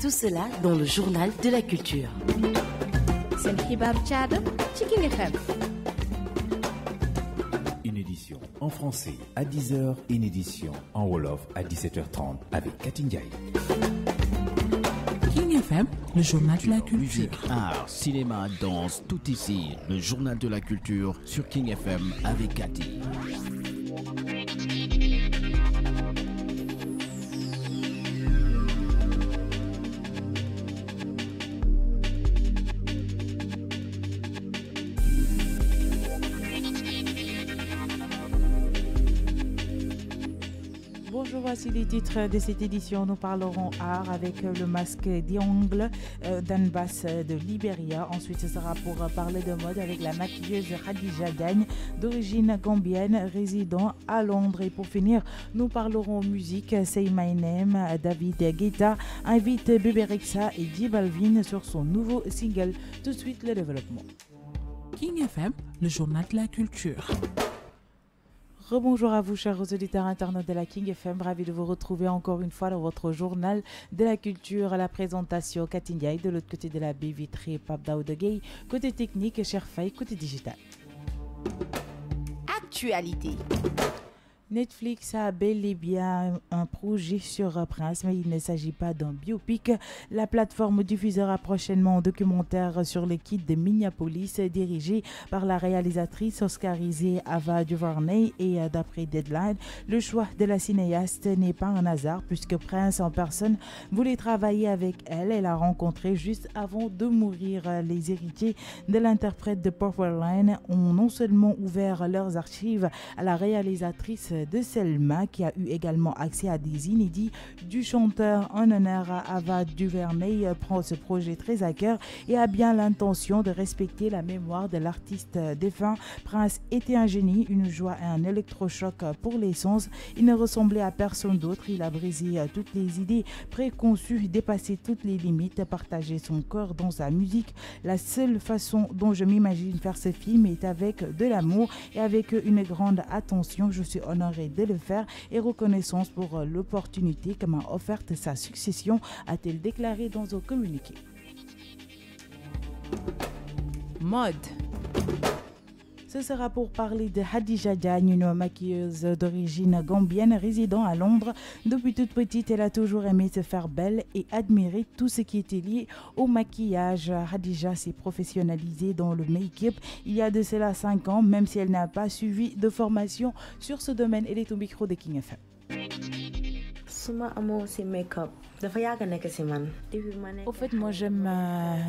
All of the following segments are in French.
Tout cela dans le journal de la culture. C'est le xibaar Tchad ci King FM. Une édition en français à 10h, une édition en Wolof à 17h30 avec Cathy Ndiaye. King FM, le journal de la culture. Musique, art, cinéma, danse, tout ici. Le journal de la culture sur King FM avec Cathy. Bonjour, voici les titres de cette édition. Nous parlerons art avec le masque d'Iongles d'Anbass de Libéria. Ensuite, ce sera pour parler de mode avec la maquilleuse Khadija Diagne, d'origine gambienne, résidant à Londres. Et pour finir, nous parlerons musique. Say My Name, David Guetta invite Bébé Rexha et J Balvin sur son nouveau single. Tout de suite, le développement. King FM, le journal de la culture. Rebonjour à vous, chers auditeurs internautes de la King FM. Ravi de vous retrouver encore une fois dans votre journal de la culture. À la présentation, Cathy Ndiaye, de l'autre côté de la baie vitrée, Pape Daouda Gueye, côté technique, Cher Faye, côté digital. Actualité. Netflix a bel et bien un projet sur Prince, mais il ne s'agit pas d'un biopic. La plateforme diffusera prochainement un documentaire sur les kids de Minneapolis dirigé par la réalisatrice oscarisée Ava DuVernay. Et d'après Deadline, le choix de la cinéaste n'est pas un hasard puisque Prince en personne voulait travailler avec elle. Elle a rencontré juste avant de mourir. Les héritiers de l'interprète de Powerline ont non seulement ouvert leurs archives à la réalisatrice de Selma, qui a eu également accès à des inédits du chanteur. En honneur à Ava DuVernay prend ce projet très à cœur et a bien l'intention de respecter la mémoire de l'artiste défunt. Prince était un génie, une joie et un électrochoc pour les sens. Il ne ressemblait à personne d'autre. Il a brisé toutes les idées préconçues, dépassé toutes les limites, partagé son cœur dans sa musique. La seule façon dont je m'imagine faire ce film est avec de l'amour et avec une grande attention. Je suis honoré de le faire et reconnaissance pour l'opportunité que m'a offerte sa succession, a-t-elle déclaré dans un communiqué. Mode. Ce sera pour parler de Khadija Diagne, une maquilleuse d'origine gambienne résidant à Londres. Depuis toute petite, elle a toujours aimé se faire belle et admirer tout ce qui était lié au maquillage. Khadija s'est professionnalisée dans le make-up il y a de cela 5 ans, même si elle n'a pas suivi de formation sur ce domaine. Elle est au micro de King FM. Au fait, moi j'aime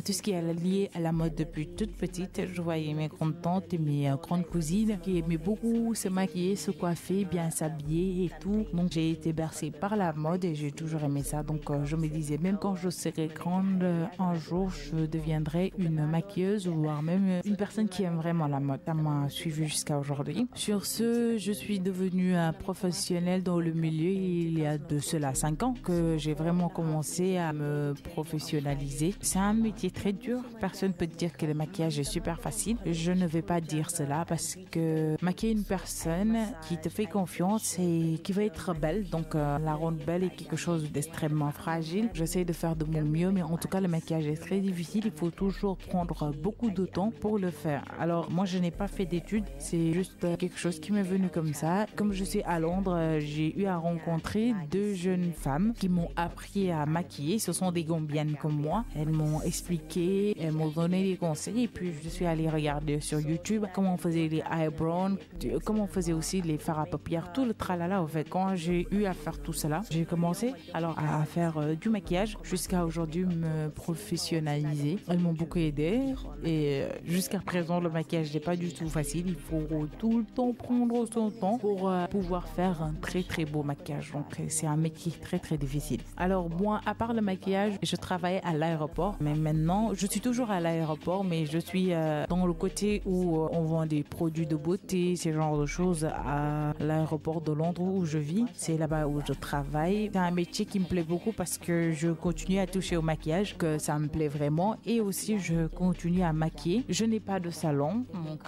tout ce qui est lié à la mode depuis toute petite. Je voyais mes grandes tantes et mes grandes cousines qui aimaient beaucoup se maquiller, se coiffer, bien s'habiller et tout. Donc j'ai été bercée par la mode et j'ai toujours aimé ça. Donc je me disais, même quand je serai grande, un jour je deviendrai une maquilleuse ou voire même une personne qui aime vraiment la mode. Ça m'a suivi jusqu'à aujourd'hui. Sur ce, je suis devenue professionnelle dans le milieu il y a de cela 5 ans que j'ai vraiment commencé à me professionnaliser. C'est un métier très dur. Personne ne peut dire que le maquillage est super facile. Je ne vais pas dire cela parce que maquiller une personne qui te fait confiance et qui va être belle, donc la rendre belle est quelque chose d'extrêmement fragile. J'essaie de faire de mon mieux, mais en tout cas le maquillage est très difficile. Il faut toujours prendre beaucoup de temps pour le faire. Alors moi je n'ai pas fait d'études, c'est juste quelque chose qui m'est venu comme ça. Comme je suis à Londres, j'ai eu à rencontrer 2 jeunes femmes qui m'ont appris à maquiller. Ce sont des Gambiennes comme moi. Elles m'ont expliqué, elles m'ont donné des conseils et puis je suis allée regarder sur YouTube comment on faisait les eyebrows, comment on faisait aussi les fards à paupières, tout le tralala en fait. Quand j'ai eu à faire tout cela, j'ai commencé alors à faire du maquillage jusqu'à aujourd'hui me professionnaliser. Elles m'ont beaucoup aidé et jusqu'à présent le maquillage n'est pas du tout facile. Il faut tout le temps prendre son temps pour pouvoir faire un très très beau maquillage. Donc c'est un métier très très difficile. Alors moi, à part le maquillage, je travaillais à l'aéroport, mais maintenant je suis toujours à l'aéroport, mais je suis dans le côté où on vend des produits de beauté, ce genre de choses à l'aéroport de Londres où je vis. C'est là-bas où je travaille. C'est un métier qui me plaît beaucoup parce que je continue à toucher au maquillage, que ça me plaît vraiment, et aussi je continue à maquiller. Je n'ai pas de salon, donc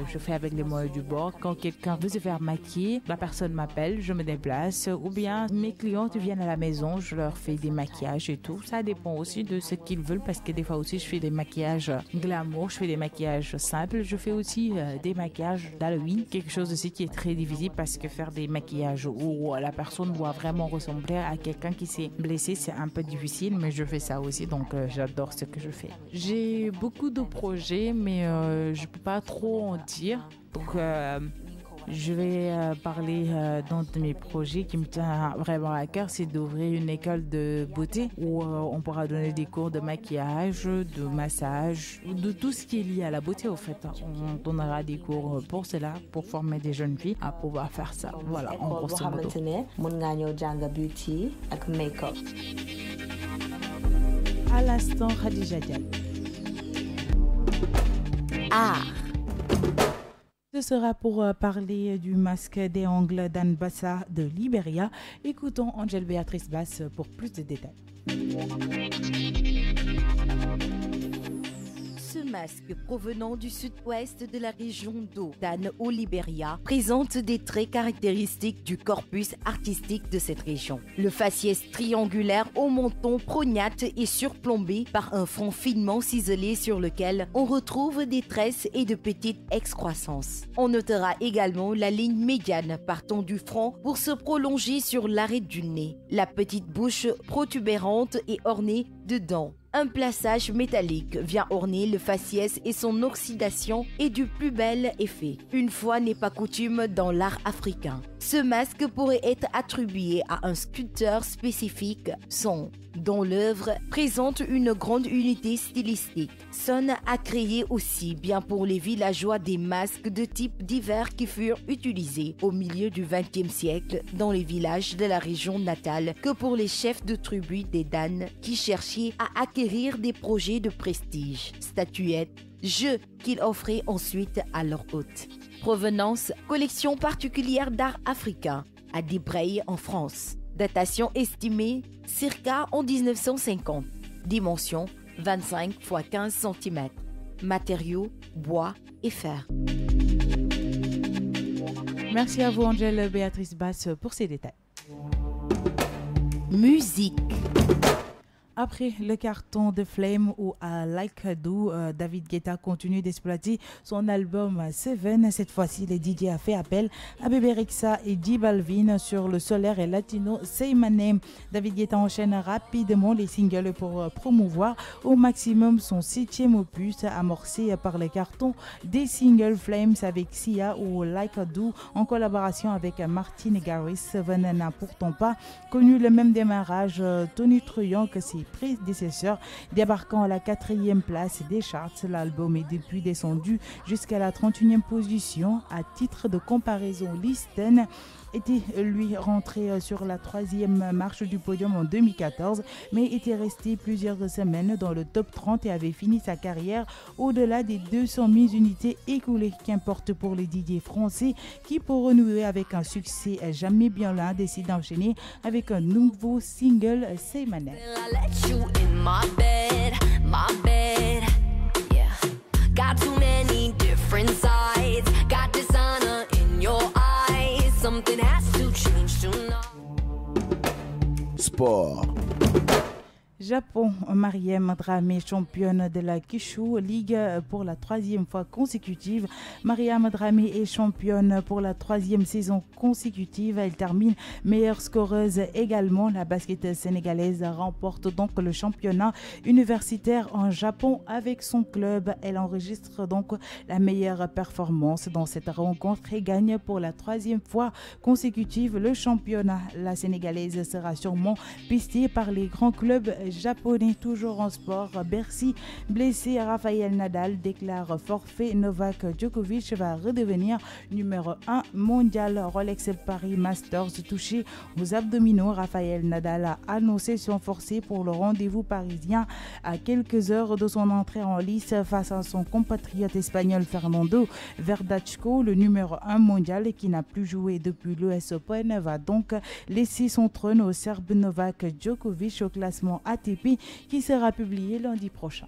je fais avec les moyens du bord. Quand quelqu'un veut se faire maquiller, la personne m'appelle, je me déplace, ou bien mes mes clientes viennent à la maison, je leur fais des maquillages et tout. Ça dépend aussi de ce qu'ils veulent parce que des fois aussi je fais des maquillages glamour, je fais des maquillages simples, je fais aussi des maquillages d'Halloween, quelque chose aussi qui est très difficile parce que faire des maquillages où la personne doit vraiment ressembler à quelqu'un qui s'est blessé, c'est un peu difficile, mais je fais ça aussi, donc j'adore ce que je fais. J'ai beaucoup de projets, mais je peux pas trop en dire, donc je vais parler d'un de mes projets qui me tient vraiment à cœur, c'est d'ouvrir une école de beauté où on pourra donner des cours de maquillage, de massage, de tout ce qui est lié à la beauté au fait. On donnera des cours pour cela, pour former des jeunes filles à pouvoir faire ça. Voilà, en grosso modo. beauty ak make-up. À l'instant, Khadija Diallo. Ce sera pour parler du masque des ongles d'Anne Bassa de Liberia. Écoutons Angèle Béatrice Basse pour plus de détails. Ce masque provenant du sud-ouest de la région d'Odan au Libéria présente des traits caractéristiques du corpus artistique de cette région. Le faciès triangulaire au menton prognate est surplombé par un front finement ciselé sur lequel on retrouve des tresses et de petites excroissances. On notera également la ligne médiane partant du front pour se prolonger sur l'arrêt du nez. La petite bouche protubérante est ornée de dents. Un plaçage métallique vient orner le faciès et son oxydation est du plus bel effet. Une fois n'est pas coutume dans l'art africain. Ce masque pourrait être attribué à un sculpteur spécifique, Son, dont l'œuvre présente une grande unité stylistique. Son a créé aussi bien pour les villageois des masques de types divers qui furent utilisés au milieu du XXe siècle dans les villages de la région natale que pour les chefs de tribu des Dan qui cherchaient à acquérir des projets de prestige, statuettes, jeux qu'ils offraient ensuite à leurs hôtes. Provenance, collection particulière d'art africain à Desbreuil en France. Datation estimée circa en 1950. Dimension 25 x 15 cm. Matériaux bois et fer. Merci à vous Angèle Béatrice Basse pour ces détails. Musique. Après le carton de Flame ou à Like a Do, David Guetta continue d'exploiter son album Seven. Cette fois-ci, le DJ a fait appel à Bébé Rexha et J Balvin sur le solaire et latino Say My Name. David Guetta enchaîne rapidement les singles pour promouvoir au maximum son 7e opus amorcé par le carton des singles Flames avec Sia ou Like a Do en collaboration avec Martin Garrix. Seven n'a pourtant pas connu le même démarrage tonitruant que ses prédécesseurs, débarquant à la 4e place des charts. L'album est depuis descendu jusqu'à la 31e position. À titre de comparaison, Listen était lui rentré sur la 3e marche du podium en 2014, mais était resté plusieurs semaines dans le top 30 et avait fini sa carrière au-delà des 200 000 unités écoulées. Qu'importe pour les DJ français qui, pour renouer avec un succès jamais bien loin, décident d'enchaîner avec un nouveau single, Say My Name. Sport. Japon, Mariam Dramé, championne de la Kyushu League pour la 3e fois consécutive. Mariam Dramé est championne pour la 3e saison consécutive. Elle termine meilleure scoreuse également. La basketteuse sénégalaise remporte donc le championnat universitaire en Japon avec son club. Elle enregistre donc la meilleure performance dans cette rencontre et gagne pour la 3e fois consécutive le championnat. La Sénégalaise sera sûrement pistée par les grands clubs japonais. Toujours en sport, Bercy, blessé, Rafael Nadal déclare forfait. Novak Djokovic va redevenir numéro 1 mondial. Rolex Paris Masters touché aux abdominaux. Rafael Nadal a annoncé son forfait pour le rendez-vous parisien à quelques heures de son entrée en lice face à son compatriote espagnol Fernando Verdasco. Le numéro 1 mondial qui n'a plus joué depuis l'US Open va donc laisser son trône au Serbe Novak Djokovic au classement ATP qui sera publié lundi prochain.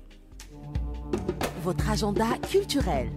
Votre agenda culturel.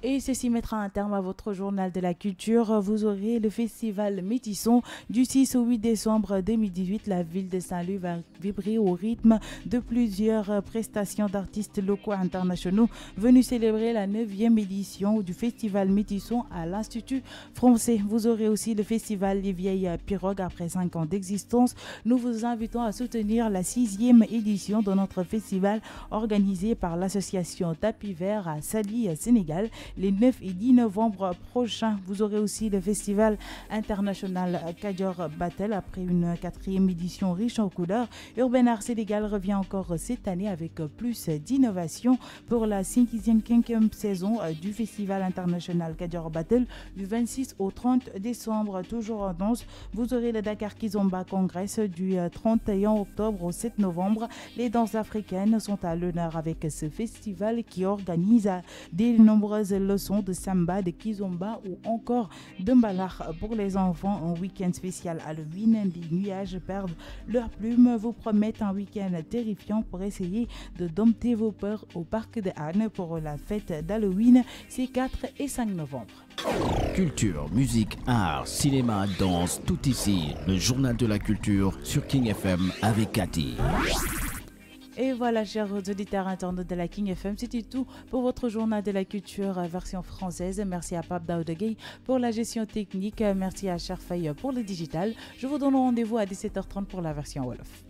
Et ceci mettra un terme à votre journal de la culture. Vous aurez le festival Métisson du 6 au 8 décembre 2018. La ville de Saint-Louis va vibrer au rythme de plusieurs prestations d'artistes locaux et internationaux venus célébrer la 9e édition du festival Métisson à l'Institut français. Vous aurez aussi le festival Les Vieilles Pirogues après 5 ans d'existence. Nous vous invitons à soutenir la 6e édition de notre festival organisé par l'association Tapis Vert à Saly, Sénégal, les 9 et 10 novembre prochains. Vous aurez aussi le festival international Kayor Battle après une 4e édition riche en couleurs. Urban Art Sénégal revient encore cette année avec plus d'innovation pour la 5e saison du festival international Kayor Battle du 26 au 30 décembre. Toujours en danse, vous aurez le Dakar Kizomba Congress du 31 octobre au 7 novembre. Les danses africaines sont à l'honneur avec ce festival qui organise de nombreuses leçons de samba, de kizomba ou encore de mbalar pour les enfants. Un week-end spécial Halloween. Les nuages perdent leurs plumes, vous promettent un week-end terrifiant pour essayer de dompter vos peurs au parc de Anne pour la fête d'Halloween, c'est 4 et 5 novembre. Culture, musique, art, cinéma, danse, tout ici. Le journal de la culture sur King FM avec Cathy. Et voilà, chers auditeurs internautes de la King FM, c'était tout pour votre journal de la culture version française. Merci à Pape Daoudegay pour la gestion technique. Merci à Cherfaye pour le digital. Je vous donne rendez-vous à 17h30 pour la version Wolof.